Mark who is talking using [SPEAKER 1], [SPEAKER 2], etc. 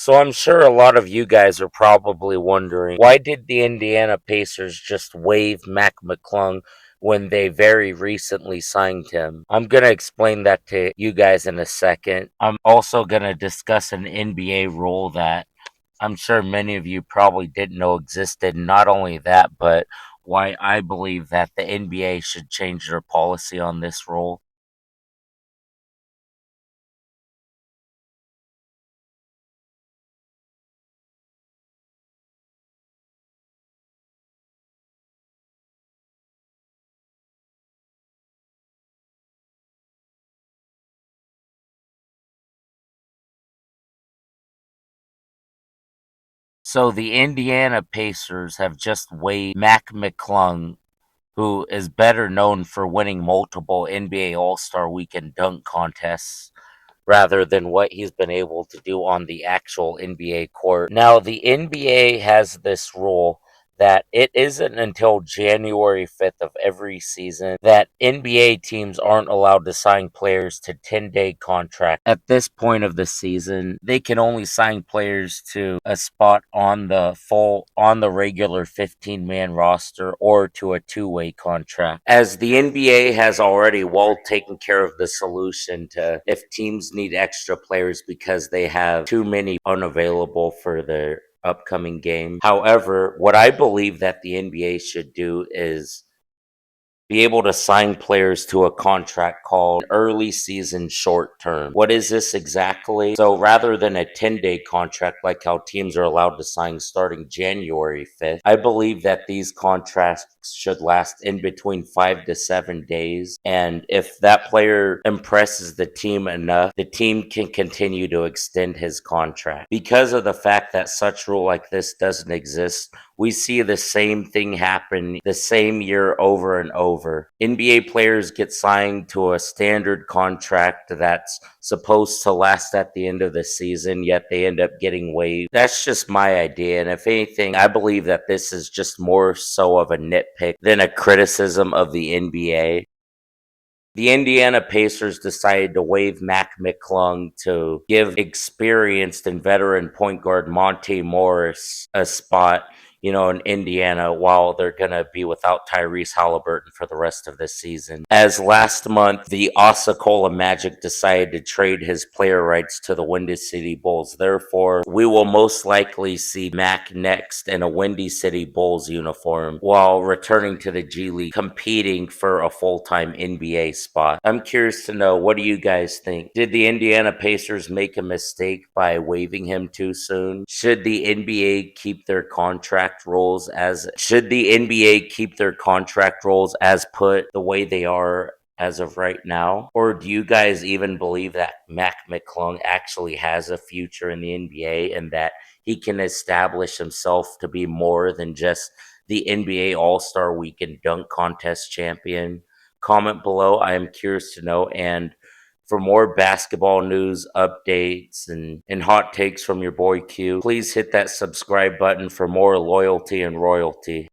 [SPEAKER 1] So I'm sure a lot of you guys are probably wondering, why did the Indiana Pacers just waive Mac McClung when they very recently signed him? I'm going to explain that to you guys in a second. I'm also going to discuss an NBA rule that I'm sure many of you probably didn't know existed. Not only that, but why I believe that the NBA should change their policy on this rule. So the Indiana Pacers have just waived Mac McClung, who is better known for winning multiple NBA All-Star Weekend dunk contests rather than what he's been able to do on the actual NBA court. Now, the NBA has this rule that it isn't until January 5th of every season that NBA teams aren't allowed to sign players to 10-day contracts. At this point of the season, they can only sign players to a spot on the regular 15-man roster or to a two-way contract. As the NBA has already well taken care of the solution to if teams need extra players because they have too many unavailable for their upcoming game. However, what I believe that the NBA should do is be able to sign players to a contract called early season short term. What is this exactly? So rather than a 10-day contract like how teams are allowed to sign starting January 5th, I believe that these contracts should last in between 5 to 7 days. And if that player impresses the team enough, the team can continue to extend his contract. Because of the fact that such rule like this doesn't exist, we see the same thing happen the same year over and over. NBA players get signed to a standard contract that's supposed to last at the end of the season, yet they end up getting waived. That's just my idea, and if anything, I believe that this is just more so of a nitpick than a criticism of the NBA. The Indiana Pacers decided to waive Mac McClung to give experienced and veteran point guard Monte Morris a spot, in Indiana while they're going to be without Tyrese Halliburton for the rest of the season. As last month, the Osceola Magic decided to trade his player rights to the Windy City Bulls. Therefore, we will most likely see Mac next in a Windy City Bulls uniform while returning to the G League, competing for a full-time NBA spot. I'm curious to know, what do you guys think? Did the Indiana Pacers make a mistake by waiving him too soon? Should the NBA keep their contract rules as put the way they are as of right now? Or do you guys even believe that Mac McClung actually has a future in the NBA and that he can establish himself to be more than just the NBA All-Star Weekend dunk contest champion? Comment below. I am curious to know. And for more basketball news, updates, and hot takes from your boy Q, please hit that subscribe button for more loyalty and royalty.